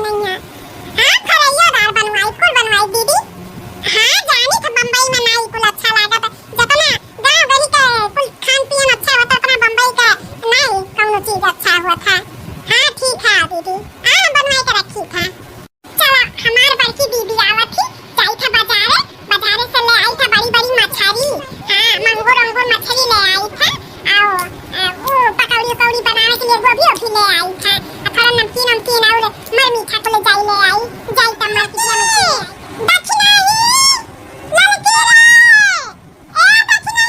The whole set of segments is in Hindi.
देखना हां खरैयादार बनवाई कुल बनवाई दीदी। हां जानी था बम्बई में नाई कुल अच्छा लागत जतना गांव गली का कुल खान पियन अच्छा होता उतना बम्बई का नहीं कौनो चीज अच्छा हुआ था। हां ठीक है दीदी हां बनवाई के रखी था। चलो हमार बड़की दीदी आवत थी जाई था बाजारे बाजारे से ले आई था बड़ी बड़ी मछली। हां मंगूर अंगूर मछली ले आई था और वो पकौड़ी पकौड़ी बनाने के लिए गोभी भी ले आई था थोड़ा नमकीन नमकीन और मर मीठा को ले जाई ले आई जाई तम्मा की में दक्षिणा ललकेरा ए दक्षिणा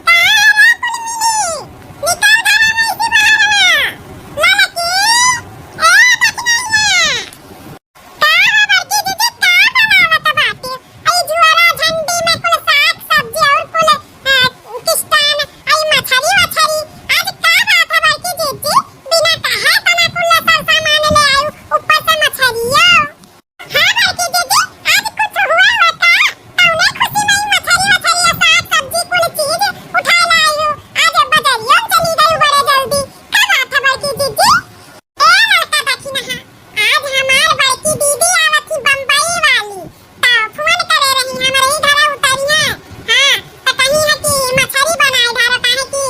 कहां है कुल मिली निकल घर में से बाहर ललके ए दक्षिणा कहां बड़की दीदी का बनावत बाटे आई जुआरा झंडी में कुल साग सब्जी और कुल किस्तान आई मछली वछली आज का बात है बड़की दीदी बिना कहे तना कुल सब सामान ले आयो ऊपर से मछलियां। हां बड़की दीदी आज कुछ हुआ होता तौने खुशी में मछली वछली साग सब्जी कुल चीज उठा लायो आज बाजारियों चली गई बड़े जल्दी का बात है बड़की दीदी। ए लड़का दक्षिणा आज हमार बड़की दीदी आवत थी बम्बई वाली तो फोन करे रही हमारे इधर उतरिए। हां तो कहीं है कि मछली बनाए धारा काहे कि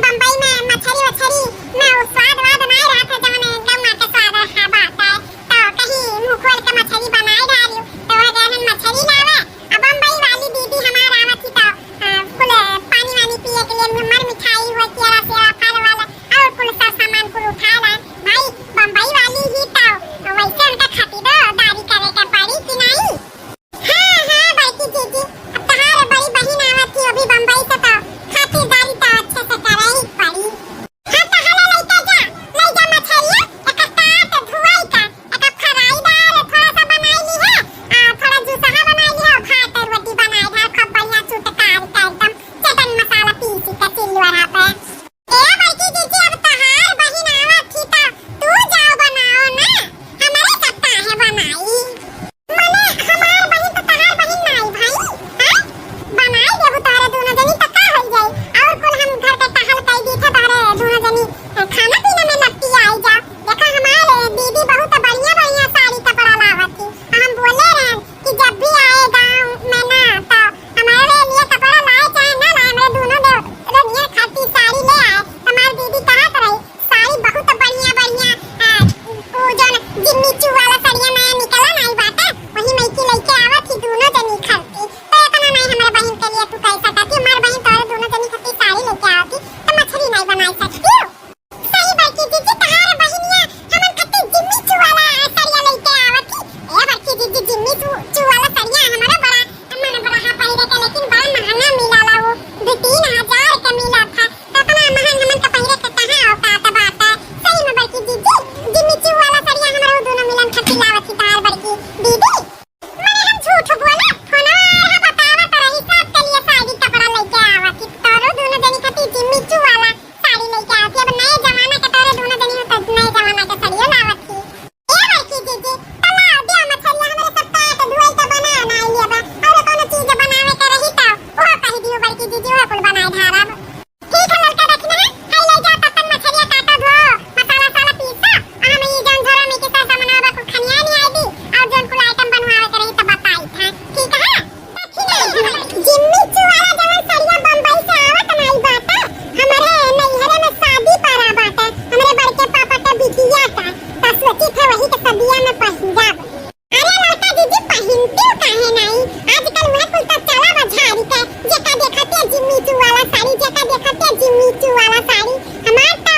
बम्बई में मछली वछली में वो स्वाद वाद नहीं रहा था जवन गम्मा के स्वाद रहा बात है तो कहीं मुंह खोल के मछली बनाए डालियो तो वह गहन मछली लावे अब बम्बई वाली दीदी हमार आवत थी तो कुल पानी वानी पिए के लिए मर मिठाई हुआ केरा सेवा फल वाला और कुल सब सामान कुल उठा ला भाई बम्बई वाली ही तो वैसे उनका खातिर दारी करे के पड़ी कि नहीं। हां हां बड़की दीदी अब तहार बड़ी बहन आवत थी अभी बम्बई से तो खातिरदारी तो अच्छे से करे ही पड़ी। हां तो हले लेके जा मछलियां एक काट धुआई का एक फ्राई दाल थोड़ा सा बनाई ली है थोड़ा जूसहा बनाई ली है भात और रोटी बनाई है खूब बढ़िया चुटकार का एकदम चटन मसाला पीस के चिल्लवा पे। ए बड़की दीदी अब तहार बहन आवत थी तो तू जाओ बनाओ ना हमारे कत्ता है बनाई मने हमार बहन तो तहार बहन नहीं भाई हैं बनाई देबू तारे दोनों जनी तक का हो जाए और कुल हम घर के टहल कई दी थे तारे दोनों जनी खाना पीना में लगती आई जा देखा हमारे दीदी बहुत बढ़िया बढ़िया साड़ी कपड़ा लावत थी हम बोले रहे कि जब भी आए गांव में ना तो हमारे लिए कपड़ा लाए चाहे ना लाए हमारे दोनों रनिया खाती साड़ी ले आए हमारी दीदी कहत रही साड़ी बहुत बढ़िया बढ़िया वो जो जिम्मी चू वाला साड़ियां नया निकला नहीं बाटे वही मैकी लेके आवत थी दोनों जनी खरीदी तो इतना नहीं हमारे बहन के लिए तू कह सकती हमारे बहन तो दोनों जनी खरीदी साड़ी लेके आवती तो मछली नहीं बनाई सकती हो सही बड़की दीदी तहार बहनिया हमन खती जिम्मी चू वाला साड़ियां लेके आवत थी ए बड़की दीदी जिम्मी चू वाला साड़ियां हमारा बड़ा मन बड़ा हा पहिरे के लेकिन बड़ा महंगा मिला वो 2-3 हजार का मिला था तो इतना महंगा हमन का पहिरे के कहां औकात बात है सही में बड़की दीदी जिम्मी चू वाला साड़ियां हमारा दोनों मिलन खती लावत थी तहार बड़की दीदी मने हम झूठ बोला फोना बतावा तो रही सब के लिए साड़ी कपड़ा लेके आवत थी तोरो दोनों जनी खती जिम्मी चू वाला साड़ी लेके आवत थी अब नए जमाना के तोरे दोनों जनी हो तो नए जमाना के साड़ियां लावत थी। ए बड़की दीदी तला दिया मछलियां हमारे सब काट धुआई का बना ना लिए बा और कोनो चीज बनावे के रही तो वो कह दियो बड़की दीदी वो कुल बनाए धारा ठीक है लड़का देखना है ले जा ततन मछलियां काटा धो मसाला साला पीसा हम ये जन झोरा में के साथ बनावा को खनिया नहीं आई दी और जन कुल आइटम बनवावे के रही तो बताई था ठीक है जिम्मी चू वाला जवन सरिया बम्बई से आवत नहीं बाटा हमारे नैहरे में शादी पड़ा बाटा हमारे बड़के पापा का बिटिया का तो सोची थे वही के सदिया में पहिजाब अरे लड़का दीदी पहिनती काहे नहीं आजकल वह कुल तो चला बझारी के जेका देखते जिम्मी चू वाला साड़ी जेका देखते जिम्मी चू वाला साड़ी हमार तो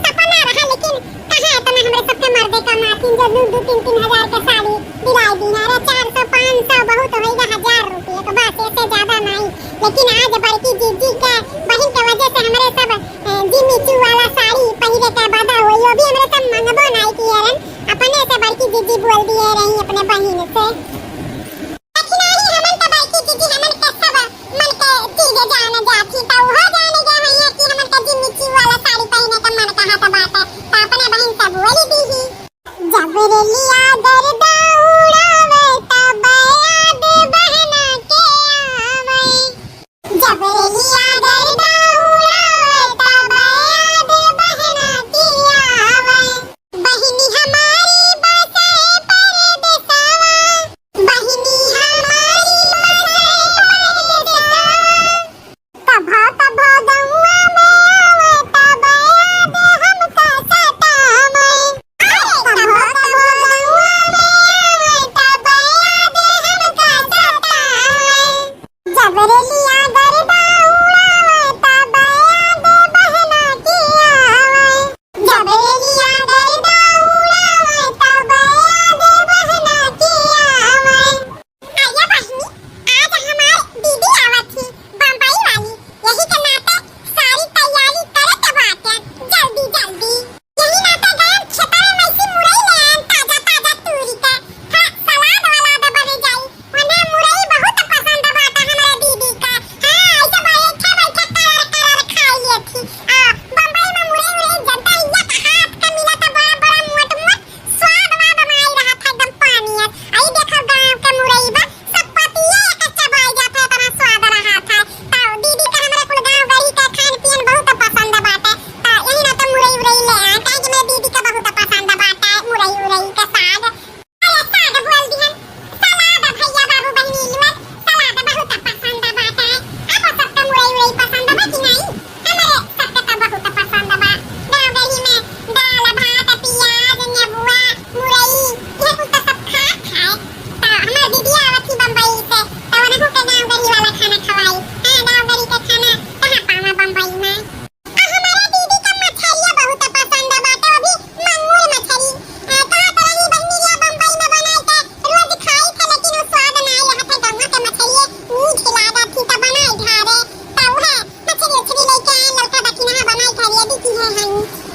सपना रहा लेकिन कहां इतना हमरे सबके मर्दे का माथिन जो 2-3 हजार के साड़ी दिलाई दी है 400-500 बहुत होएगा 1000 रुपए तो बस इससे ज्यादा नहीं लेकिन आज बड़की दीदी के बहन के वजह से हमरे सब जिम्मी चू वाला साड़ी पहिरे के बाधा हुई वो भी हमरे सब मंगबो नहीं कियरन अपने से बड़की दीदी बोल दिए रही अपने बहन से लेकिन आई हमन का बड़की दीदी हमन के सब मन के चीज जाने जाती तो हो जाने जा है कि हमन का जिम्मी चू वाला साड़ी पहने का मन कहा तो बात है तो अपने बहन से बोली दी ही जबरलिया दर्दा उड़ावे तब याद बहना के आवे जबरलिया दर्दा उड़ावे तब याद बहना के आवे बहनी हमारी बसा थैंक्स।